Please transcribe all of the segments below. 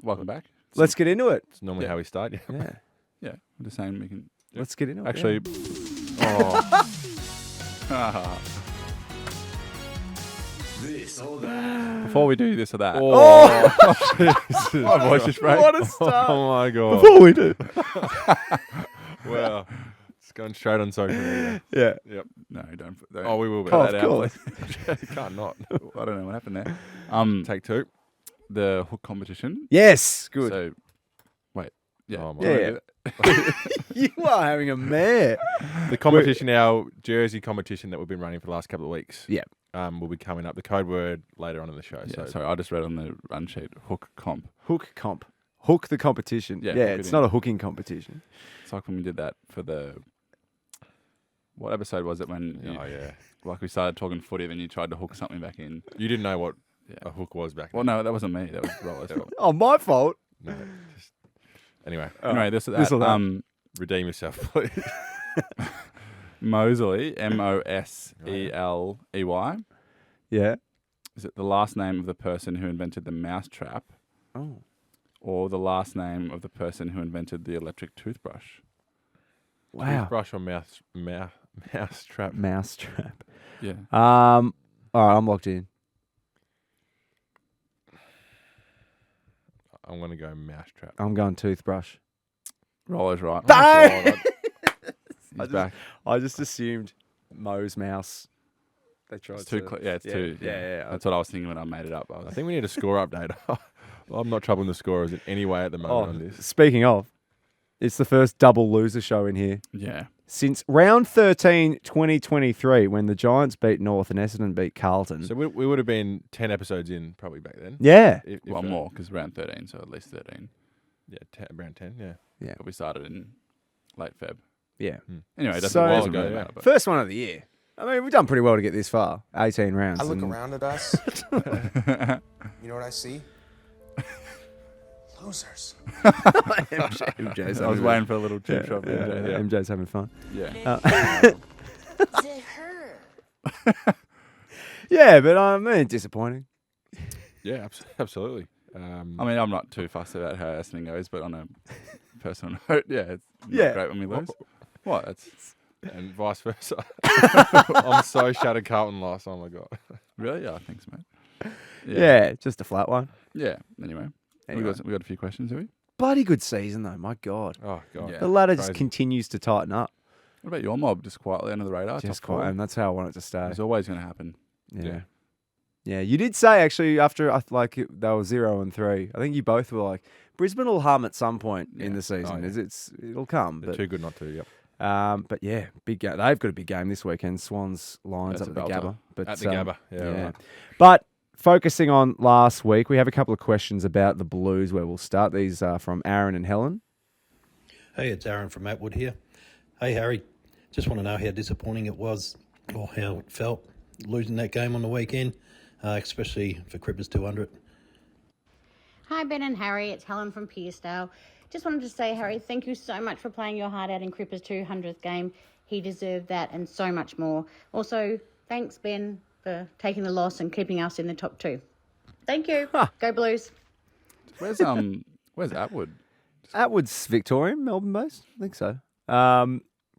welcome back. Let's get into it. It's normally how we start. Yeah. Yeah, I'm just saying we can. Let's get into it. Actually, This or that. before we do this or that. My voice just broke. What a start. Oh my god. Before we do. Wow. It's going straight on social media. Yeah. Yep. No, don't. Oh, we will be. Oh, that of out, course. You can't not. I don't know what happened there. Take two. The hook competition. Yes. Good. So, wait. Yeah. Oh, my Yeah. You are having a mare. The competition, our jersey competition that we've been running for the last couple of weeks. Yeah. Will be coming up. The code word later on in the show. Yeah, So sorry, I just read on the run sheet hook comp. Hook comp. Hook the competition. Yeah, Yeah, hook it's it not in. a hooking competition. It's like when we did that for the. What episode was it when we started talking footy, then you tried to hook something back in? you didn't know what Yeah. a hook was back Well, then. no, that wasn't me. That was Roller's fault. Oh, my fault. No. Just, anyway, Anyway, this is This that. or that. redeem yourself, please. Moseley, Moseley. Yeah. Is it the last name of the person who invented the mousetrap, Oh. or the last name of the person who invented the electric toothbrush? Wow. Toothbrush or mouse trap. Mousetrap. Yeah. All right, I'm locked in. I'm going to go mouse trap. I'm going toothbrush. Roller's right. Bang! He's back. I just assumed Mo's mouse. They tried It's too it's too. Yeah. That's what I was thinking when I made it up. I think we need a score update. I'm not troubling the scorers in any way at the moment on this. Speaking of, it's the first double loser show in here Yeah. since round 13, 2023, when the Giants beat North and Essendon beat Carlton. So we would have been 10 episodes in probably back then. Yeah. If Well, more because round 13, so at least 13. Yeah, around 10, yeah. But we started in late Feb. Yeah. Anyway, it doesn't, So- doesn't While really ago, matter. But First one of the year. I mean, we've done pretty well to get this far. 18 rounds. I look and- around at us. You know what I see? Losers. MJ's I was having waiting for a little chip shot. fun. Yeah. MJ's having fun. Yeah. Yeah, but I mean, disappointing. Yeah, absolutely. I mean, I'm not too fussed about how Essendon goes, but on a personal note, it's not great when we lose. What? It's And vice versa. I'm so shattered Carlton lost. Oh, my God. really? Yeah, thanks, mate. Yeah, just a flat one. Yeah. Anyway. We got a few questions, have we? Bloody good season, though. My God. Oh, God. Yeah. The ladder just Crazy. continues to tighten up. What about your mob? Just quietly under the radar? Just top four? quite, and that's how I want it to stay. It's always going to happen. Yeah. Yeah, you did say actually after they were 0-3. I think you both were like Brisbane will hum at some point in the season. Oh, yeah. It'll come. They're too good not to, yep. But yeah, big game. They've got a big game this weekend. Swans Lions That's up at the a belter. Gabba. But At the Gabba. Yeah. Right. But focusing on last week, we have a couple of questions about the Blues where we'll start. These are from Aaron and Helen. Hey, it's Aaron from Atwood here. Hey, Harry. Just want to know how disappointing it was or how it felt losing that game on the weekend, especially for Crippers 200. Hi, Ben and Harry. It's Helen from Pearsdale. Just wanted to say, Harry, thank you so much for playing your heart out in Cripper's 200th game. He deserved that and so much more. Also, thanks, Ben, for taking the loss and keeping us in the top two. Thank you. Go Blues. Where's Atwood? Atwood's Victorian, Melbourne based. I think so.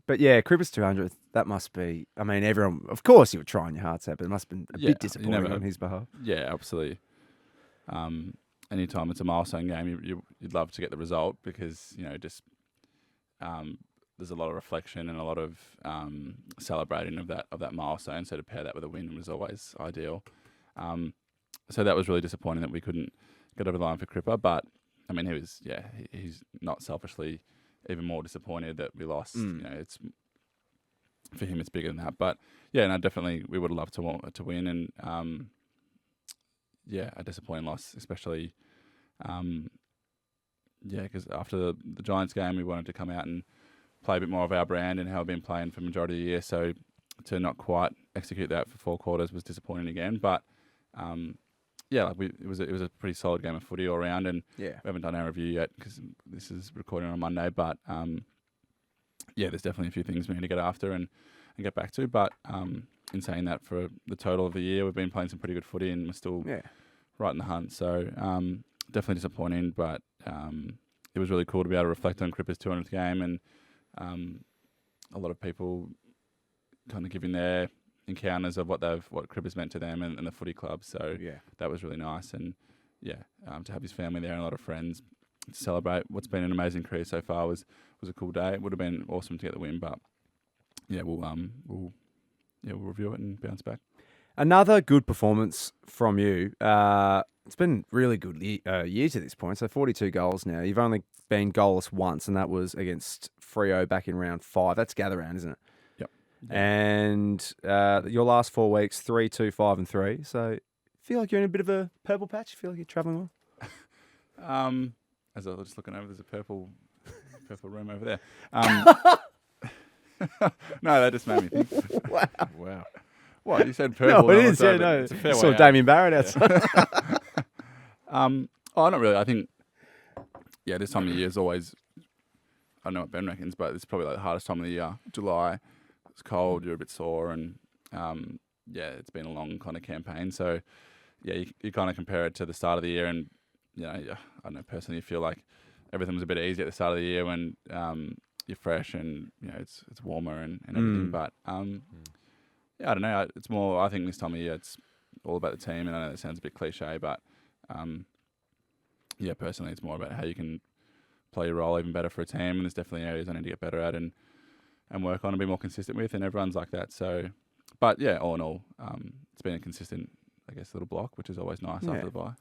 But yeah, Crippers 200th, that must be, I mean, everyone, of course you were trying your hearts out, but it must have been a bit disappointing on his behalf. Yeah, absolutely. Anytime it's a milestone game, you'd love to get the result because, just there's a lot of reflection and a lot of celebrating of that milestone. So to pair that with a win was always ideal. So that was really disappointing that we couldn't get over the line for Cripper. But, I mean, he's not selfishly even more disappointed that we lost. It's for him, it's bigger than that. But, yeah, no, definitely we would have loved to win. And, a disappointing loss, especially, because after the Giants game, we wanted to come out and play a bit more of our brand and how we've been playing for the majority of the year. So to not quite execute that for 4 quarters was disappointing again. But, it was a pretty solid game of footy all around. And we haven't done our review yet because this is recording on Monday. But, there's definitely a few things we need to get after and get back to. But in saying that, for the total of the year, we've been playing some pretty good footy and we're still right in the hunt. So, definitely disappointing, but it was really cool to be able to reflect on Cripper's 200th game, and a lot of people kind of giving their encounters of what Cripper's meant to them and the footy club. So that was really nice, and to have his family there and a lot of friends to celebrate what's been an amazing career so far was a cool day. It would have been awesome to get the win, but we'll review it and bounce back. Another good performance from you. It's been really good year to this point. So 42 goals now. You've only been goalless once, and that was against Freo back in round 5. That's gather round, isn't it? Yep. And your last 4 weeks, 3, 2, 5, and 3. So feel like you're in a bit of a purple patch. Feel like you're travelling well. As I was just looking over, there's a purple room over there. No, that just made me think. Wow. What, you said purple? No, it is. Sorry, Yeah, no. it's a fair Saw way Damien Barrett outside. Not really. I think, this time of year is always, I don't know what Ben reckons, but it's probably like the hardest time of the year. July, it's cold, you're a bit sore, and it's been a long kind of campaign. So, you kind of compare it to the start of the year, and, I don't know, personally, you feel like everything was a bit easier at the start of the year when you're fresh and, it's warmer and everything. But, I don't know. It's more, I think this time of year, it's all about the team, and I know that sounds a bit cliche, but personally, it's more about how you can play your role even better for a team, and there's definitely areas I need to get better at and work on and be more consistent with, and everyone's like that. So, but all in all, it's been a consistent, I guess, little block, which is always nice after the bye.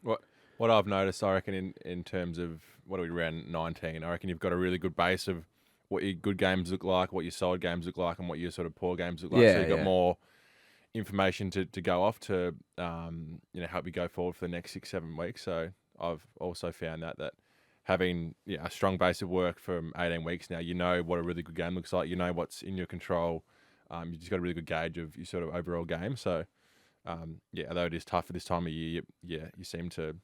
What I've noticed, I reckon, in terms of, what are we, around 19, I reckon you've got a really good base of what your good games look like, what your solid games look like, and what your sort of poor games look like. So you've got more information to go off to help you go forward for the next 6-7 weeks. So I've also found that having a strong base of work from 18 weeks now, you know what a really good game looks like, you know what's in your control, you've just got a really good gauge of your sort of overall game. So although it is tough at this time of year, you seem to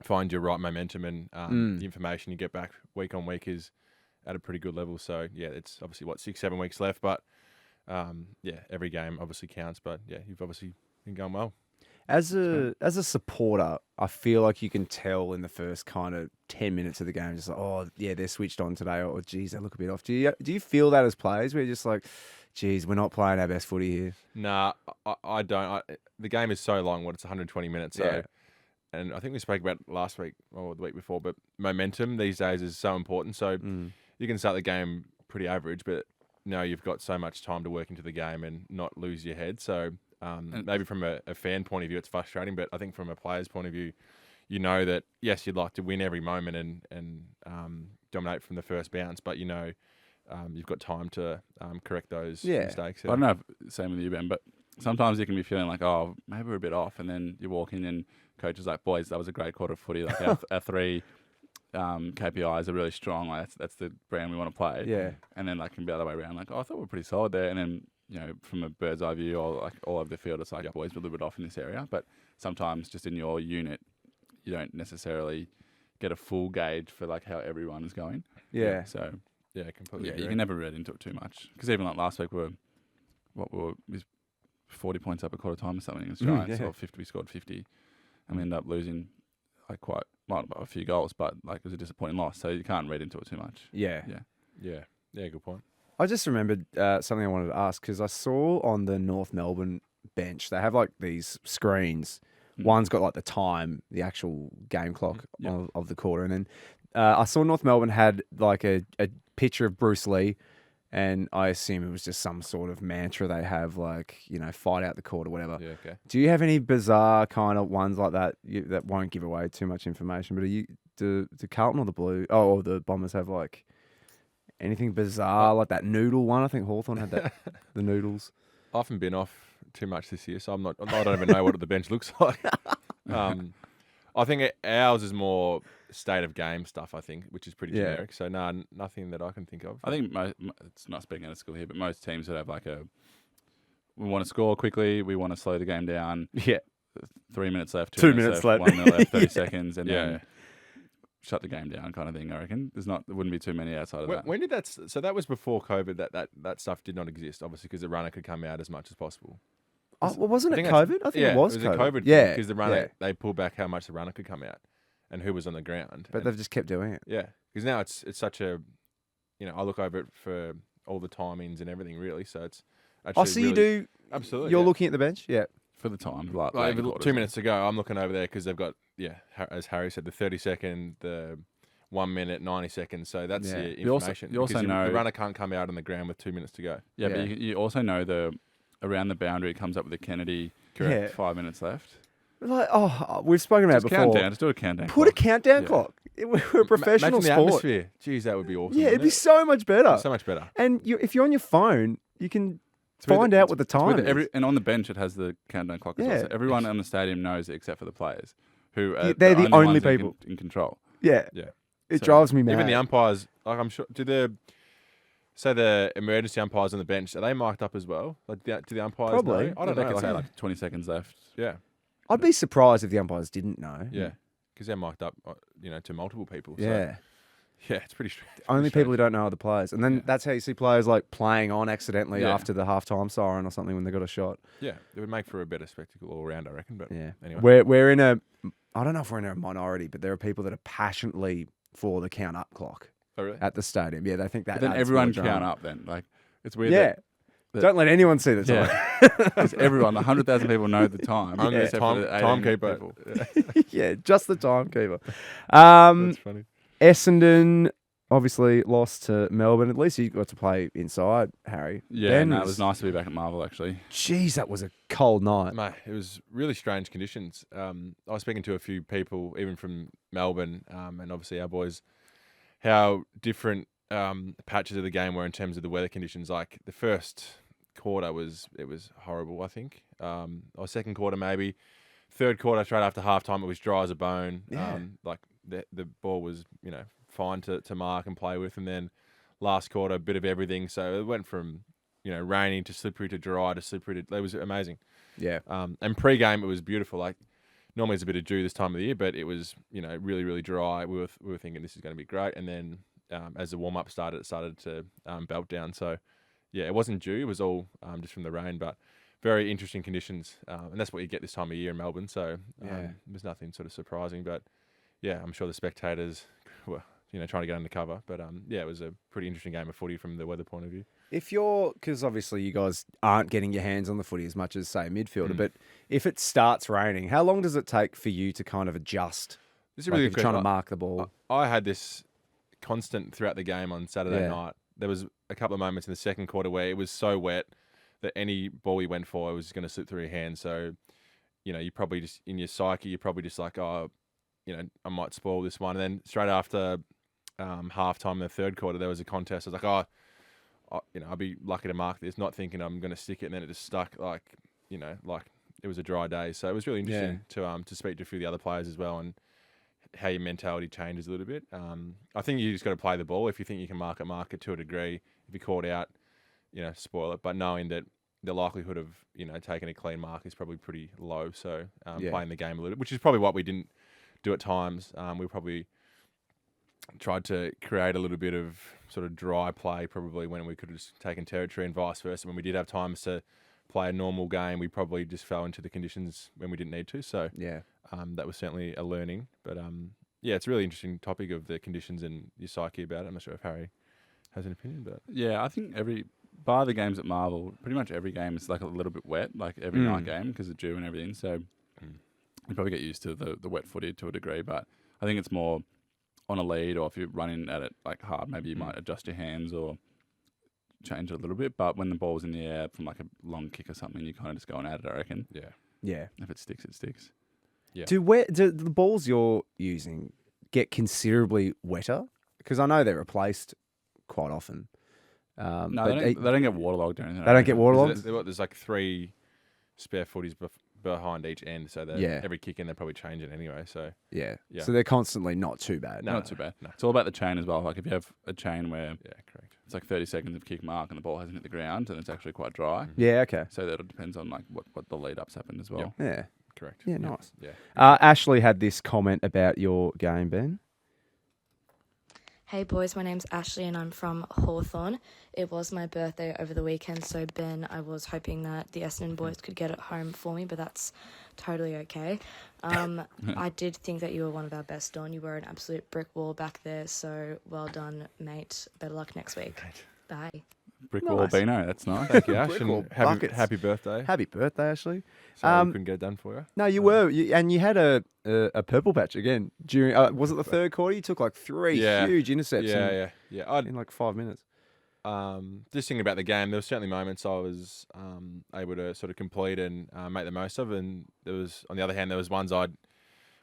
find your right momentum, and the information you get back week on week is at a pretty good level. So it's obviously 6-7 weeks left, but every game obviously counts. But you've obviously been going well. As a supporter, I feel like you can tell in the first kind of 10 minutes of the game, just like, they're switched on today, or geez, they look a bit off. Do you feel that as players, where you're just like, geez, we're not playing our best footy here? Nah, I don't. The game is so long. It's 120 minutes. So, and I think we spoke about last week or the week before, but momentum these days is so important. So you can start the game pretty average, but you've got so much time to work into the game and not lose your head. So maybe from a fan point of view, it's frustrating, but I think from a player's point of view, you know that, yes, you'd like to win every moment and dominate from the first bounce, but you've got time to correct those mistakes. I don't know if same with you, Ben, but sometimes you can be feeling like, maybe we're a bit off, and then you walk in and coach is like, boys, that was a great quarter of footy. Like our 3 KPIs are really strong. Like that's the brand we want to play. Yeah. And then can be the other way around. Like, I thought we were pretty solid there. And then, from a bird's eye view or like all over the field, it's like, boys, we're a little bit off in this area. But sometimes just in your unit, you don't necessarily get a full gauge for how everyone is going. Yeah. So completely. you can never read into it too much, because even like last week we were 40 points up a quarter time or something. It's Giants. So 50, we scored 50, and we ended up losing quite a few goals, but it was a disappointing loss. So you can't read into it too much. Yeah. Good point. I just remembered something I wanted to ask, because I saw on the North Melbourne bench, they have these screens. One's got the time, the actual game clock of the quarter. And then I saw North Melbourne had a picture of Bruce Lee, and I assume it was just some sort of mantra they have, fight out the quarter, whatever. Yeah, okay. Do you have any bizarre kind of ones like that that won't give away too much information? But do Carlton or the Blue, or the Bombers have anything bizarre, like that noodle one? I think Hawthorn had that, the noodles. I haven't been off too much this year, so I don't even know what the bench looks like. I think ours is more state of game stuff, which is pretty generic. So nothing that I can think of. I think it's not speaking out of school here, but most teams would have we want to score quickly, we want to slow the game down. Yeah. 3 minutes left, 2 minutes left, 1 minute left, 30 seconds, and then shut the game down kind of thing, I reckon. There wouldn't be too many outside of that. When did that... So that was before COVID, that stuff did not exist, obviously, because the runner could come out as much as possible. Wasn't it COVID? I think it was COVID. Yeah. Because the runner, they pulled back how much the runner could come out. and who was on the ground. But And, they've just kept doing it. yeah, because now it's such a, I look over it for all the timings and everything really. So it's actually Oh, so you really- do. absolutely. You're yeah. looking at the bench. Yeah. For the time, Like, late if quarters. 2 minutes to go, I'm looking over there because they've got as Harry said, the 30-second, the 1 minute, 90 seconds. So that's Yeah. your You also- information. you also because know- the runner can't come out on the ground with 2 minutes to go. Yeah, Yeah. but you also know around the boundary it comes up with the Kennedy. Correct. Yeah. 5 minutes left. Like, we've spoken about it Just before. countdown. Just do a countdown. Put a clock. countdown Yeah. clock. We're a professional Imagine the sport. atmosphere. Jeez, that would be awesome. Yeah, it'd wouldn't be so much better. So much better. And if you're on your phone, you can with find the- out what the time is. And on the bench it has the countdown clock as well. Yeah. So everyone on the stadium knows it except for the players, who are They're the only ones people. in control. Yeah. Yeah. It So drives me mad. Even the umpires, like I'm sure, say the emergency umpires on the bench, are they marked up as well? Like, do the umpires Probably. know? I don't They know. can like, say like 20 seconds left. yeah, I'd be surprised if the umpires didn't know. yeah, because they're marked up, to multiple people. So, Yeah. yeah, it's pretty strange. Only people who don't know are the players. And then Yeah. that's how you see players like playing on accidentally Yeah. after the halftime siren or something when they got a shot. Yeah, it would make for a better spectacle all around, I reckon. But Yeah. anyway, We're in I don't know if we're in a minority, but there are people that are passionately for the count up clock oh really? at the stadium. Yeah, they think that But then adds everyone more drama. count up. Then like it's weird. Yeah. that- Don't let anyone see the time. Yeah. Because everyone, 100,000 people know the time. Only the except for the 18 timekeeper. people. Yeah, just the timekeeper. That's funny. Essendon obviously lost to Melbourne. At least you got to play inside, Harry. Yeah, Ben no, it was nice to be back at Marvel actually. Jeez, that was a cold night. Mate, it was really strange conditions. I was speaking to a few people, even from Melbourne, and obviously our boys, how different patches of the game were in terms of the weather conditions. Like the first quarter was horrible, I think. Or second quarter maybe. Third quarter, straight after halftime, it was dry as a bone. Yeah. Like the ball was, fine to mark and play with, and then last quarter, a bit of everything. So it went from raining to slippery to dry to slippery to. It was amazing. Yeah. And pre-game, it was beautiful. Like normally it's a bit of dew this time of the year, but it was really really dry. We were thinking this is going to be great, and then as the warm up started, it started to belt down. So yeah, it wasn't dew; it was all just from the rain, but very interesting conditions, and that's what you get this time of year in Melbourne. So there's nothing sort of surprising, but yeah, I'm sure the spectators were trying to get undercover, but yeah, it was a pretty interesting game of footy from the weather point of view. Because obviously you guys aren't getting your hands on the footy as much as, say, a midfielder, but if it starts raining, how long does it take for you to kind of adjust? This is a Like really if good you're trying to question. mark the ball. I had this constant throughout the game on Saturday Yeah. night. There was a couple of moments in the second quarter where it was so wet that any ball you went for was going to slip through your hand. So, you probably just, in your psyche, you're probably just like, I might spoil this one. And then straight after halftime in the third quarter, there was a contest. I was like, I'll be lucky to mark this, not thinking I'm going to stick it. And then it just stuck like it was a dry day. So it was really interesting to speak to a few of the other players as well, and how your mentality changes a little bit. I think you just got to play the ball. If you think you can mark it to a degree. If you're caught out, spoil it. But knowing that the likelihood of, taking a clean mark is probably pretty low. So playing the game a little, which is probably what we didn't do at times. We probably tried to create a little bit of sort of dry play probably when we could have just taken territory, and vice versa. When we did have times to play a normal game, we probably just fell into the conditions when we didn't need to. So Yeah. that was certainly a learning. But yeah, it's a really interesting topic of the conditions and your psyche about it. I'm not sure if Harry has an opinion, but Yeah, I think bar the games at Marvel, pretty much every game is like a little bit wet, like every night game because of dew and everything. So you probably get used to the wet footy to a degree, but I think it's more on a lead, or if you're running at it like hard, maybe you might adjust your hands or change it a little bit. But when the ball's in the air from like a long kick or something, you kind of just go on at it, I reckon. yeah. Yeah. If it sticks, it sticks. Yeah. Do the balls you're using get considerably wetter? Because I know they're replaced quite often. No, but they don't get waterlogged or anything. they don't get waterlogged? There's like 3 spare footies behind each end, so every kick in they're probably changing anyway. So Yeah. Yeah. So they're constantly not too bad. Not too bad. no. It's all about the chain as well. Like if you have a chain where yeah, correct. it's like 30 seconds of kick mark and the ball hasn't hit the ground, and it's actually quite dry. Yeah, okay. So that it depends on like what the lead ups happen as well. Yeah. Correct. Yeah, nice. Yeah. Ashley had this comment about your game, Ben. Hey boys, my name's Ashley and I'm from Hawthorn. It was my birthday over the weekend, so Ben, I was hoping that the Essendon boys could get it home for me, but that's totally okay. I did think that you were one of our best on. You were an absolute brick wall back there, so well done, mate. Better luck next week. Bye. Brick wall Beano, that's nice. Thank you, Ash. Brick And wall happy, buckets. happy birthday. Happy birthday, Ashley. Sorry we couldn't get it done for you. No, you were, and you had a purple patch again during. Was it the third quarter? You took like 3 huge intercepts. Yeah. In like 5 minutes. Just thinking about the game, there were certainly moments I was able to sort of complete and make the most of, and there was, on the other hand, there was ones I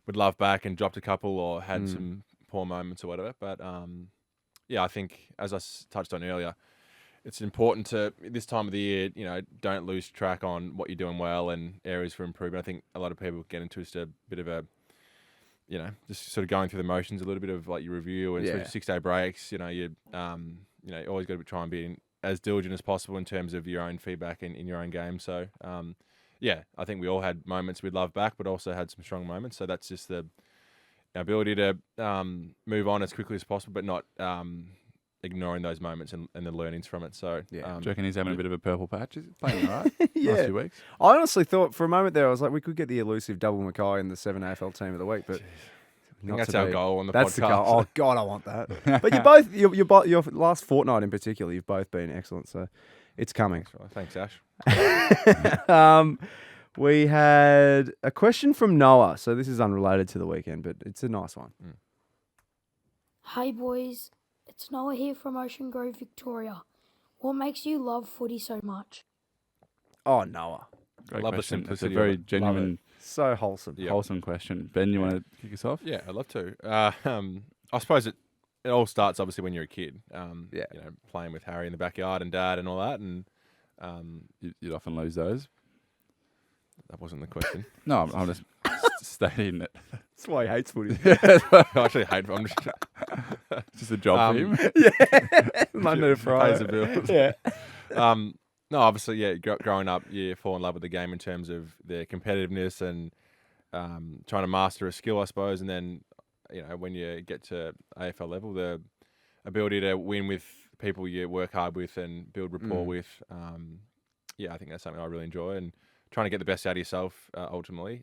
would love back and dropped a couple or had some poor moments or whatever. But I think as I touched on earlier, it's important to, this time of the year, don't lose track on what you're doing well and areas for improvement. I think a lot of people get into just a bit of a, just sort of going through the motions, a little bit of like your review and 6-day breaks. You always got to try and be as diligent as possible in terms of your own feedback in your own game. So, I think we all had moments we'd love back, but also had some strong moments. So that's just the ability to move on as quickly as possible, but not ignoring those moments and the learnings from it. So, do you reckon he's having a bit of a purple patch? Is he playing all right? Last few weeks. I honestly thought for a moment there, I was like, we could get the elusive double Mackay in the 7 AFL team of the week, but that's our goal on the that's podcast. The goal. Oh God, I want that. But you both, your last fortnight in particular, you've both been excellent. So it's coming. Thanks, Ash. We had a question from Noah. So this is unrelated to the weekend, but it's a nice one. Hey boys, it's Noah here from Ocean Grove, Victoria. What makes you love footy so much? Oh, Noah. Great love the question. It's a simplicity very of it. genuine, So wholesome. wholesome question. Ben, you want to kick us off? Yeah, I'd love to. I suppose it all starts obviously when you're a kid. Playing with Harry in the backyard and Dad and all that, and You'd often lose those. that wasn't the question. No, I'm just stating that. That's why he hates footy. I actually hate. I'm just It's just a job for him. Monday to Friday. pays the bills. Yeah. No, obviously, growing up, you fall in love with the game in terms of the competitiveness and trying to master a skill, I suppose. And then, when you get to AFL level, the ability to win with people you work hard with and build rapport with. I think that's something I really enjoy. And trying to get the best out of yourself, ultimately,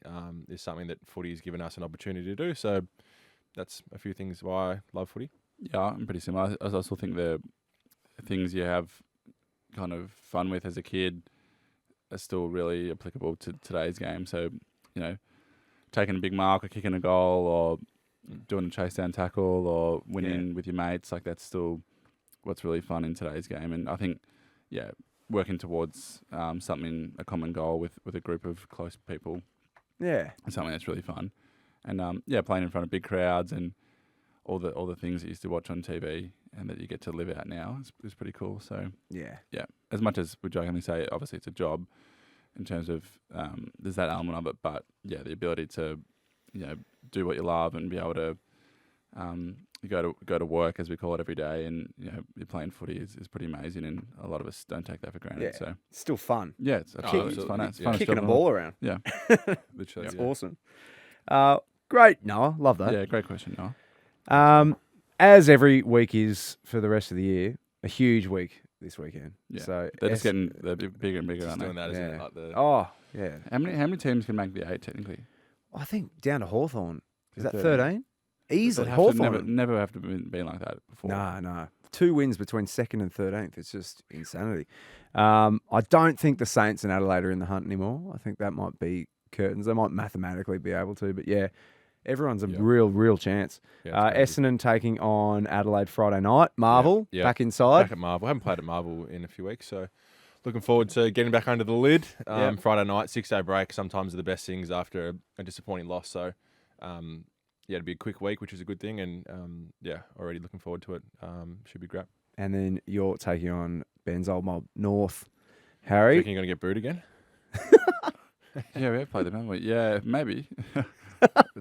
is something that footy has given us an opportunity to do. So that's a few things why I love footy. Yeah, I'm pretty similar. I also think the things you have kind of fun with as a kid are still really applicable to today's game. So, taking a big mark or kicking a goal or doing a chase down tackle or winning with your mates, like that's still what's really fun in today's game. And I think, working towards something, a common goal with a group of close people, is something that's really fun. And playing in front of big crowds and all the things that you used to watch on TV and that you get to live out now is pretty cool. So as much as we jokingly say, obviously it's a job in terms of there's that element of it, but the ability to do what you love and be able to you go to work, as we call it, every day, and you're playing footy is pretty amazing, and a lot of us don't take that for granted. So it's still fun. Yeah, it's absolutely it's fun. It's fun kicking a ball around. Yeah, literally, it's awesome. Great, Noah. Love that. Yeah, great question, Noah. As every week is for the rest of the year, a huge week this weekend. Yeah. So they're just getting bigger and bigger, aren't Doing they? that, isn't it? Like the, How many teams can make the 8 technically? I think down to Hawthorn. Is that 13? 13? Easily. They'd Hawthorn. never have to been like that before. No. 2 wins between 2nd and 13th. It's just insanity. I don't think the Saints and Adelaide are in the hunt anymore. I think that might be curtains. They might mathematically be able to, but everyone's a real chance. Essendon taking on Adelaide Friday night. Marvel, back inside. Back at Marvel. I haven't played at Marvel in a few weeks, so looking forward to getting back under the lid. Friday night, 6-day break, sometimes are the best things after a disappointing loss. So, it'll be a quick week, which is a good thing. And, already looking forward to it. Should be great. And then you're taking on Ben's old mob, North. Harry? Do you reckon you're going to get booed again? Yeah, we have played them, haven't we? Yeah, maybe.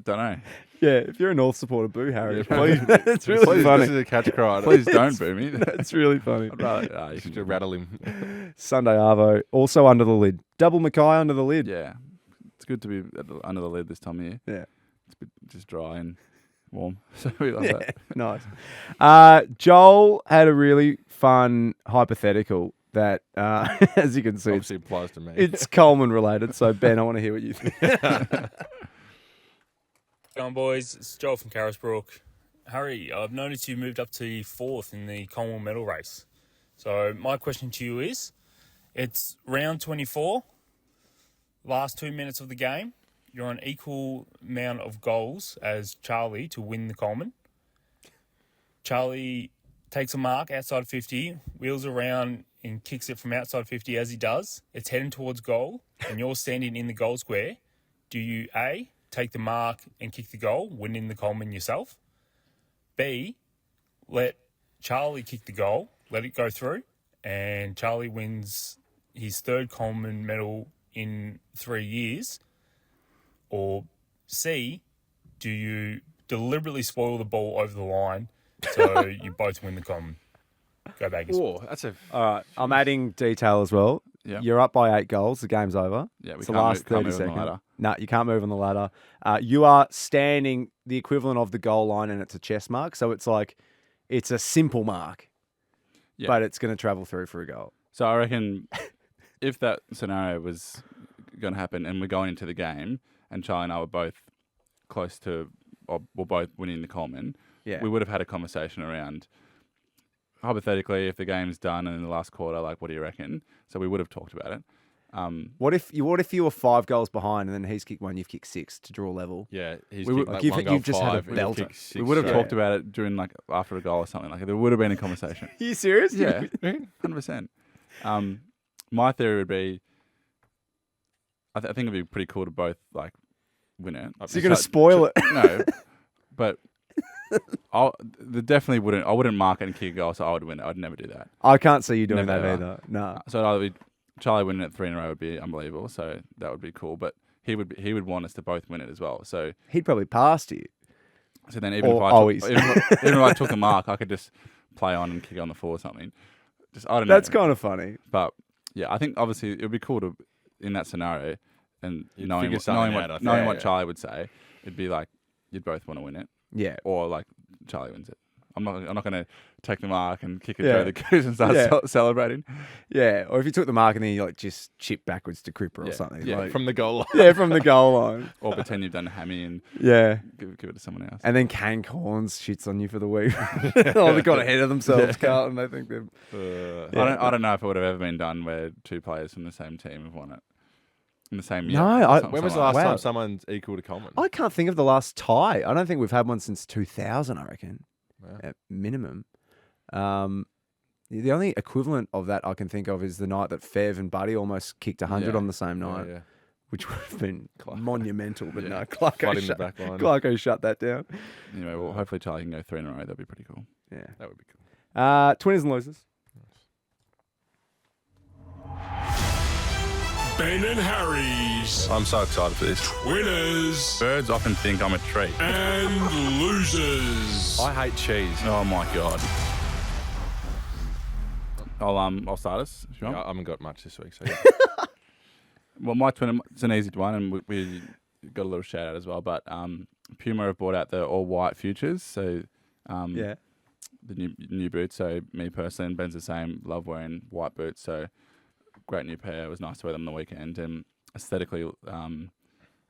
Don't know. Yeah, if you're a North supporter, boo Harry. Yeah, Please, it's really funny. This is a catch cry. Please don't boo me. That's really funny. I'd rather, You should rattle him. Sunday Arvo, also under the lid. Double Mackay under the lid. Yeah, it's good to be under the lid this time of year. Yeah. It's a bit just dry and warm. So we love that. Nice. Joel had a really fun hypothetical that, as you can see, Obviously applies to me. it's Coleman related. So, Ben, I want to hear what you think. Going boys, it's Joel from Carisbrook. Harry, I've noticed you moved up to 4th in the Coleman medal race. So my question to you is, it's round 24, last 2 minutes of the game. You're on equal amount of goals as Charlie to win the Coleman. Charlie takes a mark outside 50, wheels around and kicks it from outside 50 as he does. It's heading towards goal and you're standing in the goal square. Do you A, take the mark and kick the goal, winning the Coleman yourself? B, let Charlie kick the goal, let it go through, and Charlie wins his 3rd Coleman medal in 3 years? Or C, do you deliberately spoil the ball over the line so you both win the Coleman? Go Baggers. Oh, that's a... All right. I'm adding detail as well. Yeah. You're up by 8 goals. The game's over. Yeah, we it's the can't last move- 30 can't move on the seconds. ladder. No, you can't move on the ladder. You are standing the equivalent of the goal line, and it's a chest mark. So it's like, it's a simple mark, Yeah. but it's going to travel through for a goal. So I reckon if that scenario was going to happen and we're going into the game and Charlie and I were both close to, or we're both winning the Coleman, Yeah. we would have had a conversation around, hypothetically, if the game's done and in the last quarter, like, what do you reckon? So we would have talked about it. What if you were 5 goals behind and then he's kicked 1, you've kicked 6 to draw level? Yeah, he's We would- kicked like you've- 1 goal, you've just had a 5, and he'll belter. kick 6. We would have Yeah. talked about it during, like, after a goal or something. Like, there would have been a conversation. Are you serious? Yeah, 100%. My theory would be, I think it'd be pretty cool to both, like, win it. So you're going to spoil it? No, but I wouldn't mark it and kick a goal, so I would win it. I'd never do that. I can't see you doing Never that ever. either. No. So it'd either be Charlie winning it 3 in a row would be unbelievable. So that would be cool. But he would want us to both win it as well. So He'd probably pass you. so then even Or if always. even if I took a mark, I could just play on and kick on the 4 or something. Just I don't know. That's kind of funny. But yeah, I think obviously it would be cool to in that scenario and You'd knowing figure what, something knowing out, I what, think. knowing Yeah, what yeah. Charlie would say, it'd be like you'd both want to win it, Yeah. or like Charlie wins it. I'm not going to take the mark and kick it Yeah. through the goose and start Yeah. celebrating. Yeah. Or if you took the mark and then you like just chip backwards to Cripper or Yeah. something. Yeah, Like, from the goal line. yeah, from the goal line. Or pretend you've done a hammy and Yeah. give it to someone else. And then Kane Corns shits on you for the week. Oh, they got ahead of themselves, Carlton. They think they're... I don't know if it would have ever been done where 2 players from the same team have won it in the same year. No, When was the Something last like time Wow. someone's equal to Coleman? I can't think of the last tie. I don't think we've had one since 2000, I reckon, Wow. at minimum. The only equivalent of that I can think of is the night that Fev and Buddy almost kicked 100 Yeah. on the same Yeah, night, yeah. which would have been Clark. monumental. But Yeah. no, Flood in the back line. Clarko shut that down. that. Anyway, well, hopefully Charlie can go 3 in a row. That'd be pretty cool. Yeah. That would be cool. Twinners and losers. Ben and Harry's I'm so excited for this. winners Birds often think I'm a tree. and losers. I hate cheese. Oh my god. I'll start us if you want. I haven't got much this week, so yeah. Well, my twin, it's an easy one, and we got a little shout out as well. But Puma have brought out the all white futures, so Yeah. the new boots. So me personally, and Ben's the same. Love wearing white boots. So great new pair. It was nice to wear them on the weekend, and aesthetically, an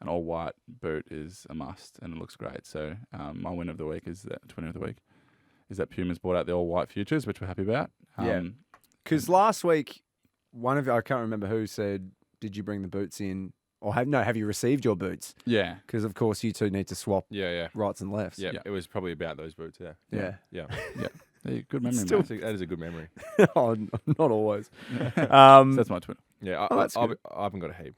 all white boot is a must, and it looks great. So my win of the week is that twin of the week is that Puma's brought out the all white futures, which we're happy about. Yeah. Because last week, one of you, I can't remember who, said, "Did you bring the boots in?" Or have you received your boots? Yeah. Because of course you two need to swap Yeah. rights and lefts. Yeah, Yeah. it was probably about those boots, yeah. Yeah. Yeah. Hey, good memory, Still- mate. That is a good memory. Oh, not always. So that's my twin. Yeah, Oh, that's good. I haven't got a heap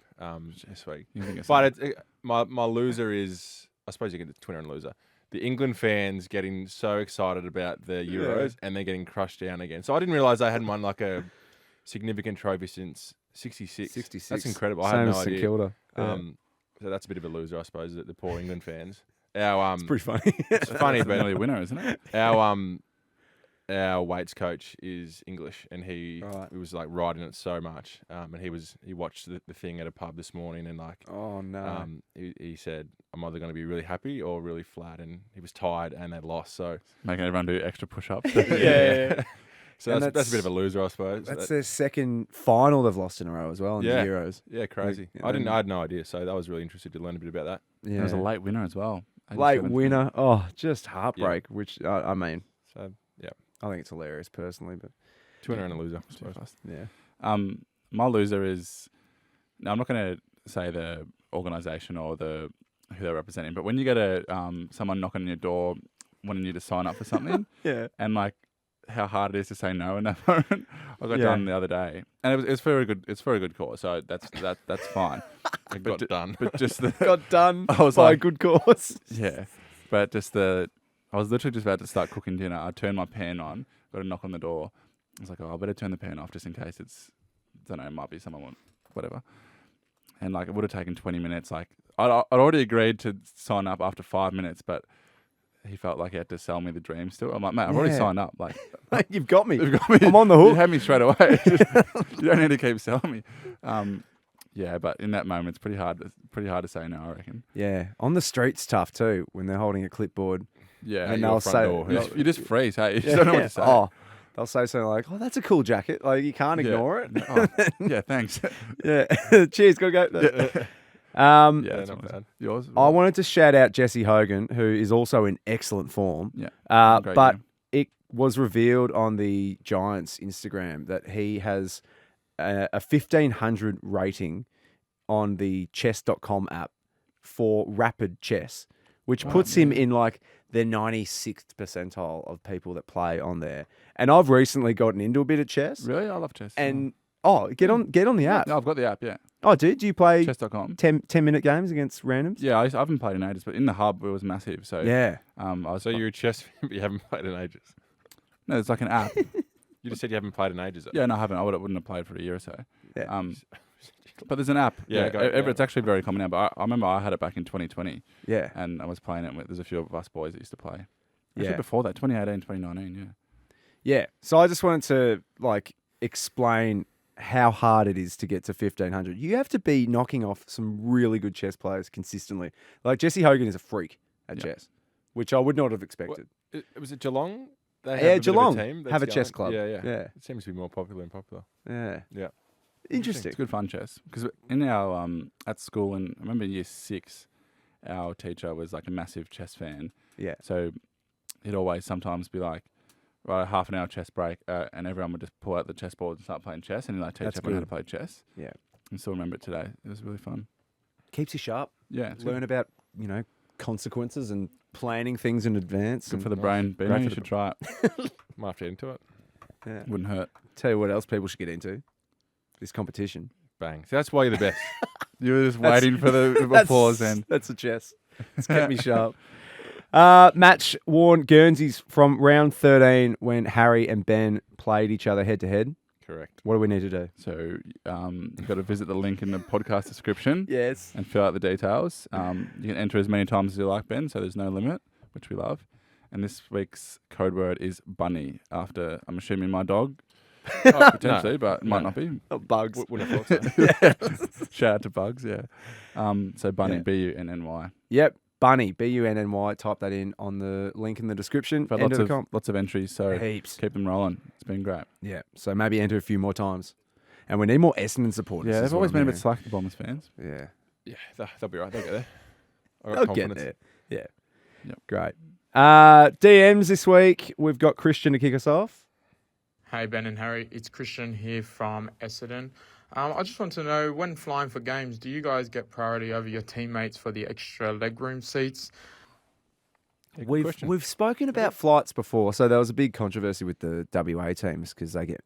this week. You think it's But my loser is, I suppose you get the twinner and loser. The England fans getting so excited about the Euros and they're getting crushed down again. So I didn't realise they hadn't won like a significant trophy since 66. 66. That's incredible. I Same had no as St idea. Kilda. Yeah. So that's a bit of a loser, I suppose, the poor England fans. Our It's pretty funny. it's funny, It's but nearly a winner, isn't it? our our weights coach is English, and he Right. was like riding it so much. And he watched the thing at a pub this morning, and like, Oh no. he said, I'm either going to be really happy or really flat, and he was tired and they'd lost, so Making everyone do extra push-ups. yeah. so And that's a bit of a loser, I suppose. That's their second final they've lost in a row as well in Yeah. the Euros. Yeah, crazy. Like, I had no idea, so I was really interested to learn a bit about that. Yeah. It was a late winner as well. Late 87th. winner. Oh, just heartbreak. Which I mean, So yeah, I think it's hilarious personally, but 200 and a loser. I Too suppose. fast. yeah. My loser is. Now I'm not going to say the organisation or who they're representing, but when you get someone knocking on your door wanting you to sign up for something, Yeah. and like how hard it is to say no in that moment. I got Yeah. done the other day, and it's for a good. It's for a good cause, so that's fine. It got done. But just the Got done I was by a like- good cause. yeah, but just I was literally just about to start cooking dinner. I turned my pan on, got a knock on the door. I was like, oh, I better turn the pan off just in case I don't know, it might be someone, whatever. And like, it would have taken 20 minutes. Like, I'd already agreed to sign up after 5 minutes, but he felt like he had to sell me the dream still. I'm like, mate, I've already Yeah. signed up. Like, You've got me. you've got me. I'm on the You hook. had me straight away. You don't need to keep selling me. Yeah, but in that moment, it's pretty hard to say no, I reckon. Yeah. On the street's tough too when they're holding a clipboard. Yeah, And your they'll front say, door. you just freeze, hey? You just don't know what to say. Oh, they'll say something like, "Oh, that's a cool jacket." Like you can't Yeah. ignore it. Oh, yeah, thanks. Yeah. Cheers. Gotta go. Yeah, Yeah, that's not what bad. Yours? I wanted to shout out Jesse Hogan, who is also in excellent form. Yeah, great But game. it was revealed on the Giants' Instagram that he has a 1,500 rating on the chess.com app for rapid chess, which puts him in like the 96th percentile of people that play on there. And I've recently gotten into a bit of chess. Really? I love chess. And get on the app. No, I've got the app, yeah. Oh, dude, do you play Chess.com. 10-minute games against randoms? Yeah, I haven't played in ages, but in the hub it was massive. So Yeah. I was So you're a chess fan, but you haven't played in ages. no, it's like an app. You just said you haven't played in ages. Yeah, no, I haven't. Wouldn't have played for a year or so. Yeah. But there's an app. Yeah, got it, yeah. It's actually very common now. But I remember I had it back in 2020, Yeah. and I was playing it with. There's a few of us boys that used to play. Actually, Yeah. before that, 2018, 2019. Yeah. Yeah. So I just wanted to like explain how hard it is to get to 1,500. You have to be knocking off some really good chess players consistently. Like Jesse Hogan is a freak at Yeah. chess, which I would not have expected. Was it Geelong? They have Yeah, a bit of Geelong a team that's have a going? chess club. Yeah, yeah, Yeah. It seems to be more popular and popular. Yeah. Yeah. Interesting. It's good fun chess because in our at school, and I remember in year 6, our teacher was like a massive chess fan. Yeah. So he'd always sometimes be like, right, half an hour chess break, and everyone would just pull out the chessboard and start playing chess, and he'd like teach That's everyone how to good. play chess. Yeah. I still remember it today. It was really fun. Keeps you sharp. Yeah, it's Learn about, consequences and planning things in advance. good and for the brain. Great Bino, for you the should try it. Might have to get into it. Yeah. Wouldn't hurt. Tell you what else people should get into. This competition. Bang. So that's why you're the best. You were just That's- waiting for the applause then. That's a chess. It's kept me sharp. Match worn Guernseys from round 13 when Harry and Ben played each other head to head. Correct. What do we need to do? So you've got to visit the link in the podcast description Yes. and fill out the details. You can enter as many times as you like, Ben, so there's no limit, which we love. And this week's code word is bunny, after, I'm assuming, my dog. Potentially, but it might not be. Oh, bugs. Wouldn't have thought so. Shout out to Bugs, yeah. So bunny, Yeah. B-U-N-N-Y. Yep. Bunny. B-U-N-N-Y. Type that in on the link in the description. But Enter the comp. lots of entries, so Heaps. keep them rolling. It's been great. Yeah. So maybe enter a few more times. And we need more Essendon supporters. Yeah, is they've what always I'm been a bit hearing. slack, the Bombers fans. Yeah. Yeah, they'll be right. They'll get there. I got They'll get confidence. there. Yeah. Yep. Great. DMs this week. We've got Christian to kick us off. Hey Ben and Harry, it's Christian here from Essendon. I just want to know, when flying for games, do you guys get priority over your teammates for the extra legroom seats? We've spoken about flights before, so there was a big controversy with the WA teams because they get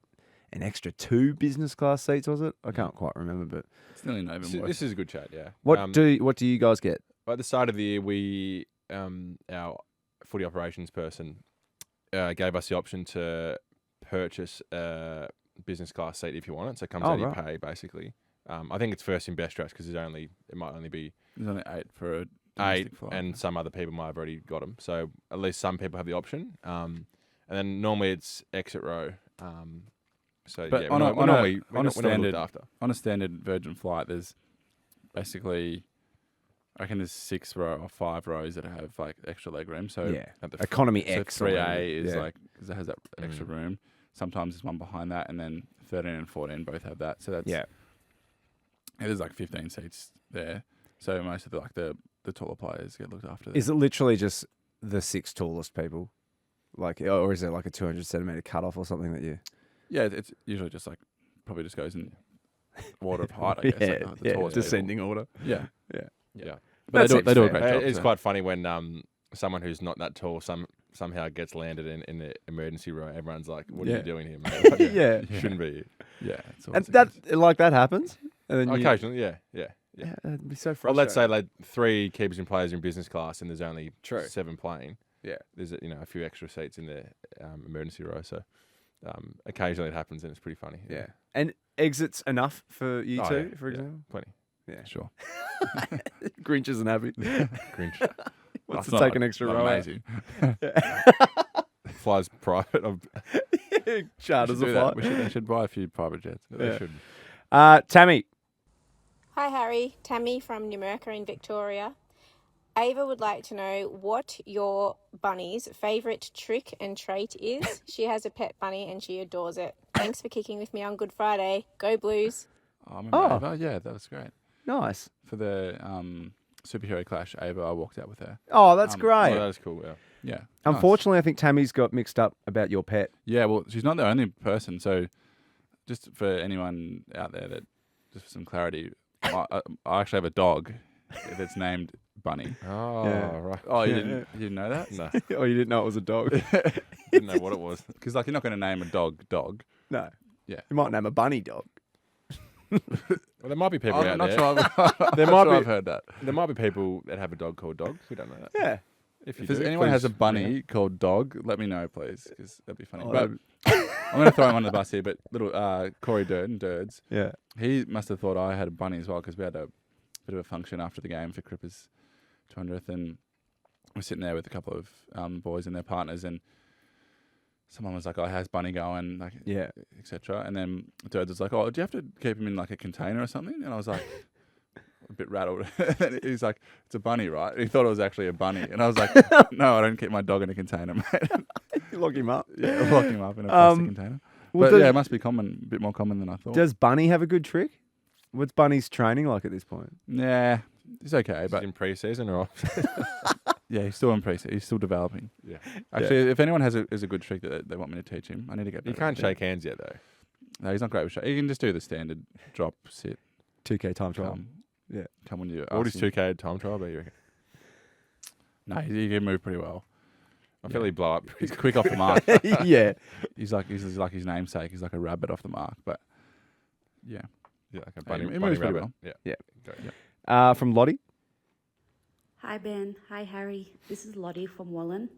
an extra 2 business class seats, was it? I can't quite remember, but It's nearly not even worth. This is a good chat, yeah. what do you guys get? At the start of the year, we our footy operations person gave us the option to purchase a business class seat if you want it. So it comes out of your pay, basically. I think it's first in best dress because it might only be There's only 8 for a 8, domestic flight. and some other people might have already got them. So at least some people have the option. And and then normally it's exit row. So But yeah, on we're normally standard looked after. on a standard Virgin flight, there's basically, I reckon there's 6 row or 5 rows that have like extra leg room. So economy so X. 3A is like has that extra room. Sometimes there's one behind that, and then 13 and 14 both have that. So that's there's like 15 seats there. So most of the taller players get looked after there. Is it literally just the 6 tallest people? Like, or is it like a 200 centimeter cutoff or something that you? Yeah, it's usually just like probably just goes in order of height. I guess. Like the tallest descending people. order. Yeah. But they do a great job. It's quite funny when someone who's not that tall somehow gets landed in the emergency row. Everyone's like, "What are you doing here, mate?" Shouldn't be. Yeah, and that happens. And then occasionally, yeah. It'd be so frustrating. Well, let's say like 3 keepers and players are in business class, and there's only 7 playing. Yeah, there's a few extra seats in the emergency row, so occasionally it happens, and it's pretty funny. Yeah, and exits enough for you two, for example. Plenty. Yeah, sure. Grinch isn't happy. Grinch. Wants to take an extra row. Amazing. Flies private. Charters a flight. They should buy a few private jets. They should. Tammy. Hi, Harry. Tammy from Numurkah in Victoria. Ava would like to know what your bunny's favourite trick and trait is. She has a pet bunny and she adores it. Thanks for kicking with me on Good Friday. Go Blues. I remember Ava. Yeah, that was great. Nice. For the superhero clash, Ava, I walked out with her. Oh, that's great. Oh, that was cool, Yeah. Unfortunately, I think Tammy's got mixed up about your pet. Yeah, well, she's not the only person. So just for anyone out there just for some clarity, I actually have a dog that's named Bunny. Oh, right. Oh, you didn't know that? No. Oh, you didn't know it was a dog? Didn't know what it was. Because you're not going to name a dog. No. Yeah. You might name a bunny dog. Well, there might be people I'm out not there. sure There might be. I've heard that. There might be people that have a dog called Dog. We don't know that. Yeah. If there's anyone please, has a bunny called Dog, let me know, please, because that'd be funny. Oh, but I'm going to throw him on the bus here. But little Corey Durds, he must have thought I had a bunny as well, because we had a bit of a function after the game for Cripper's 200th, and we're sitting there with a couple of boys and their partners, and someone was like, "Oh, how's Bunny going?" Like, etc. And then Durds was like, "Oh, do you have to keep him in like a container or something?" And I was like, a bit rattled. And he's like, "It's a bunny, right?" And he thought it was actually a bunny, and I was like, "No, I don't keep my dog in a container, mate." You lock him up. Yeah, lock him up in a plastic container. Well, but it must be a bit more common than I thought. Does Bunny have a good trick? What's Bunny's training like at this point? Yeah, he's okay, but in pre-season or yeah, he's still in pre-season. He's still developing. Yeah. Actually, if anyone has a good trick that they want me to teach him, I need to get better. You can't shake hands yet, though. No, he's not great with shake. He can just do the standard drop, sit, 2K time trial. Come when you. What is 2K time trial be, you reckon? No, he can move pretty well. I feel he blow up. He's quick off the mark. Yeah. He's like his namesake. He's like a rabbit off the mark. But yeah. Yeah, like a bunny, he moves pretty rabbit. well. Yeah. From Lotti. Hi Ben, hi Harry. This is Lotti from Wallen.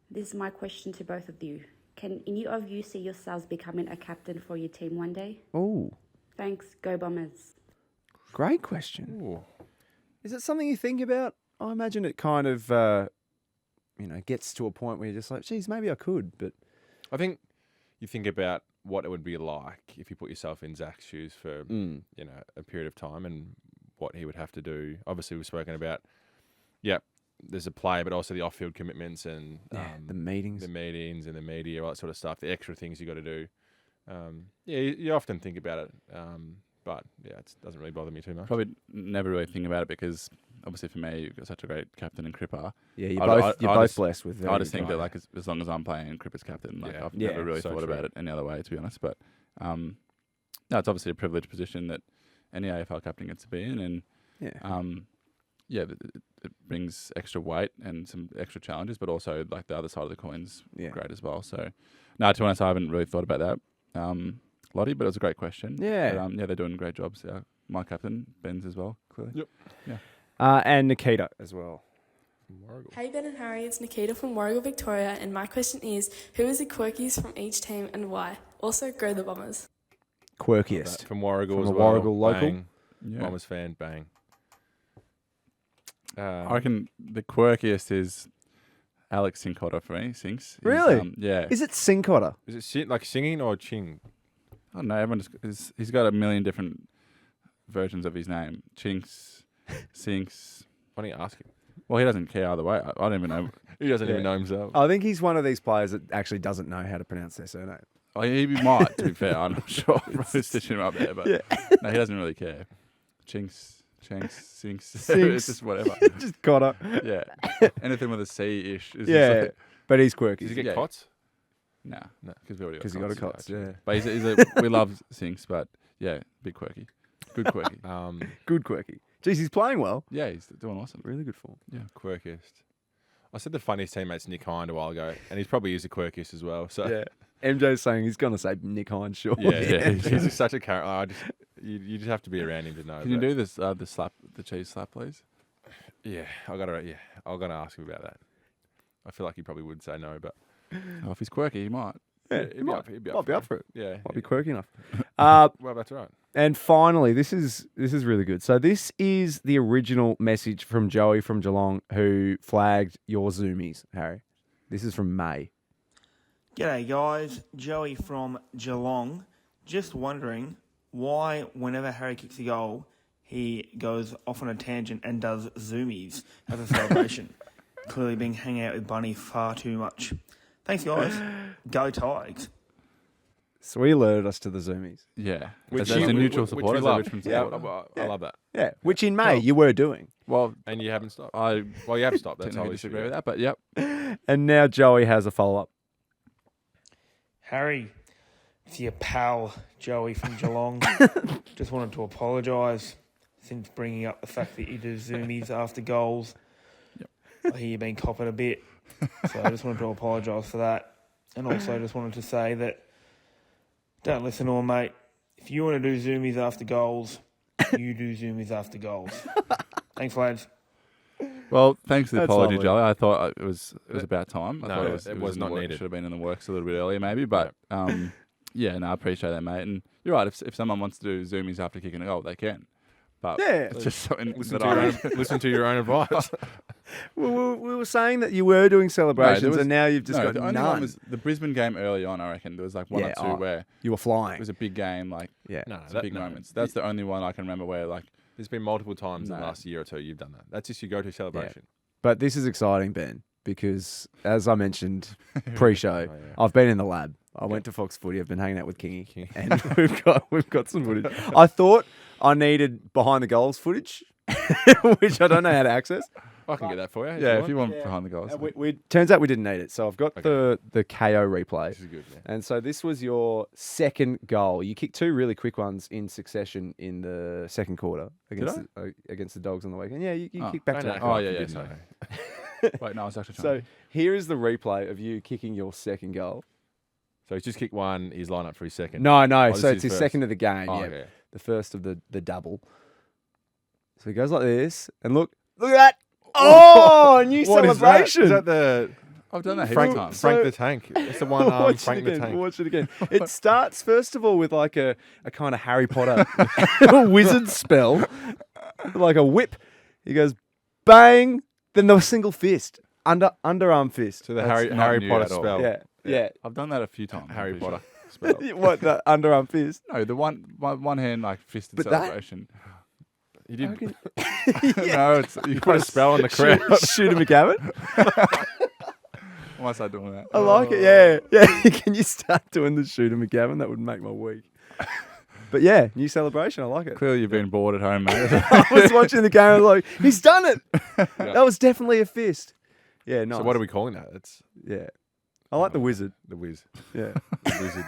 This is my question to both of you. Can any of you see yourselves becoming a captain for your team one day? Oh. Thanks, go Bombers. Great question. Ooh. Is it something you think about? I imagine it kind of, gets to a point where you're just like, geez, maybe I could, but... I think you think about what it would be like if you put yourself in Zach's shoes for, a period of time and what he would have to do. Obviously, we've spoken about, there's a play, but also the off-field commitments and the meetings. The meetings and the media, all that sort of stuff, the extra things you got to do. You often think about it, but it doesn't really bother me too much. Probably never really think about it because obviously for me, you've got such a great captain in Cripper. Yeah, you're both blessed with. I just think that like as long as I'm playing in Cripper's captain, I've never really thought about it any other way, to be honest. But no, it's obviously a privileged position that any AFL captain gets to be in, and it brings extra weight and some extra challenges, but also like the other side of the coin's great as well. So no, to be honest, I haven't really thought about that. Lotti, but it was a great question. Yeah. But, they're doing great jobs. My captain, Ben's as well, clearly. Yep. Yeah. And Nakita as well. Hey Ben and Harry, it's Nakita from Warragul, Victoria, and my question is, who is the quirkiest from each team and why? Also, grow the Bombers. Quirkiest. From Warragul from as a well. Warragul local. Bang. Yeah. Bombers fan, bang. I reckon the quirkiest is Alex Sincotta for me. Sinks. Really? Yeah. Is it Sincotta? Is it like singing or ching? I don't know. Everyone he's got a million different versions of his name. Chinks, Sinks. Why don't you ask him? Well, he doesn't care either way. I don't even know. He doesn't even know himself. I think he's one of these players that actually doesn't know how to pronounce their surname. Oh, he might, to be fair. I'm not sure. Probably stitching him up there, but no, he doesn't really care. Chinks, Sinks. It's just whatever. Just Cotter. Yeah. Anything with a C-ish. Is Yeah. just like, But he's quirky. Does he get cots? Nah, because we already got Because he got a cots, yeah. But we love Sinks, but yeah, bit quirky. Good quirky. Good quirky. Jeez, he's playing well. Yeah, he's doing awesome. Really good form. Yeah. Quirkiest. I said the funniest teammate's Nick Hind a while ago, and he's probably used the quirkiest as well. So Yeah. MJ's saying he's going to say Nick Hines, sure. yeah, he's just such a character. You just have to be around him to know. Can you do this the cheese slap, please? Yeah, I'm gonna ask him about that. I feel like he probably would say no, but If he's quirky, he might. Yeah, he'd be up for it. Yeah, Might be quirky enough. Well, that's right. And finally, this is really good. So this is the original message from Joey from Geelong who flagged your Zoomies, Harry. This is from May. G'day guys, Joey from Geelong. Just wondering why whenever Harry kicks a goal, he goes off on a tangent and does Zoomies as a celebration. Clearly been hanging out with Bunny far too much. Thanks guys. Go Tigers. So he alerted us to the Zoomies. Yeah. Which as a neutral which supporter, we as a love. Richmond Yeah, supporter. I love that. Yeah, which in May you were doing. Well, and you haven't stopped. You have stopped. That's technically always disagree with that, but yep. And now Joey has a follow-up. Harry, it's your pal Joey from Geelong. Just wanted to apologise since bringing up the fact that you do Zoomies after goals. I hear you've been copping a bit, so I just wanted to apologise for that. And also just wanted to say that don't listen to him, mate. If you want to do Zoomies after goals, you do Zoomies after goals. Thanks, lads. Well, thanks for the That's apology, lovely. Joey. I thought it was about time. I No, thought it was not needed. Should have been in the works a little bit earlier, maybe. But yeah, no, I appreciate that, mate. And you're right. If someone wants to do Zoomies after kicking a goal, they can. But Yeah. it's just something Listen to your own advice. We were saying that you were doing celebrations, and now you've just got the only none. one was the Brisbane game early on. I reckon there was like one or two where you were flying. It was a big game, like big no. moments. That's the only one I can remember where like There's been multiple times in the last year or two you've done that. That's just your go-to celebration. But this is exciting, Ben, because as I mentioned pre-show, I've been in the lab. I went to Fox Footy. I've been hanging out with Kingy, and we've got some footage. I thought I needed behind the goals footage, which I don't know how to access. I can get that for you. if you want behind the goals. Turns out we didn't need it, so I've got the KO replay. This is good. Yeah. And so this was your second goal. You kicked two really quick ones in succession in the second quarter against the Dogs on the weekend. Yeah, you kicked back to back. Oh yeah. Sorry. Wait, no, I was actually trying. So here is the replay of you kicking your second goal. So he's just kicked one. He's lined up for his second. No. Oh, So it's his first. second of the game. Oh, yeah. okay. The first of the double. So he goes like this, and look at that. Oh, new What is that? celebration. Is that the I've done that heaps Frank, of times. Frank the Tank? It's the one Frank the Tank. Watch it again. It starts first of all with like a kind of Harry Potter wizard spell, like a whip. He goes bang, then the single fist, underarm fist. So the That's Harry not new Potter at all. spell. Yeah. I've done that a few times. Harry I'm pretty Potter. sure. What, the underarm fist? No, the one hand like fisted But that- celebration. You did. No, it's you Put a spell on the crowd. Shooter McGavin. Why start doing that? I like it. Yeah. Can you start doing the Shooter McGavin? That would make my week. But yeah, new celebration. I like it. Clearly, you've been bored at home, mate. I was watching the game. I was like, he's done it. That was definitely a fist. Yeah, nice. So what are we calling that? It's Yeah. I like the wizard. the Wiz. Yeah. The Wizard.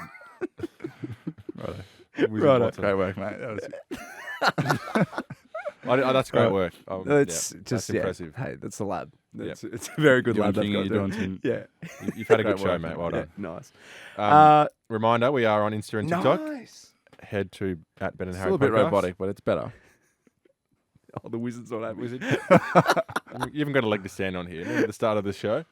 Righto. Righto. That's great work, mate. That was That's great work. That's that's just impressive. Hey, that's the lab. It's a very good Doing lab. they've Kingy, got you're there. doing some- Yeah. You've had a good Great show, work, mate. Well Yeah, done. nice. Reminder: we are on Insta and TikTok. Nice. Head to @Ben and It's Harry. still a bit Podcast. robotic, but it's better. Oh, the wizard's not happy. Wizard. You haven't got a leg to stand on here. At the start of the show.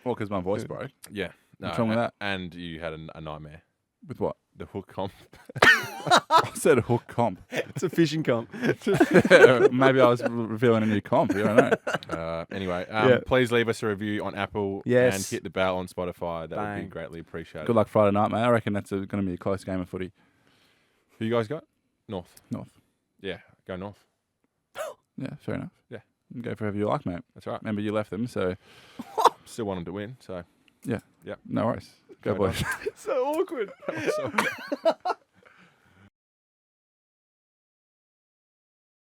Well, because my voice broke. Yeah. What's wrong with that? And you had a nightmare. With what? The hook comp. I said a hook comp. It's a fishing comp. Maybe I was revealing a new comp. You don't know. Anyway, Yeah. please leave us a review on Apple Yes. and hit the bell on Spotify. That would Bang. be greatly appreciated. Good luck Friday night, mate. I reckon that's going to be a close game of footy. Who you guys got? North. North. Yeah, go North. Yeah, fair enough. Yeah. Go for whoever you like, mate. That's right. Remember, you left them, so Still want them to win, so yeah. Yep. No worries. Go boys. So awkward. So-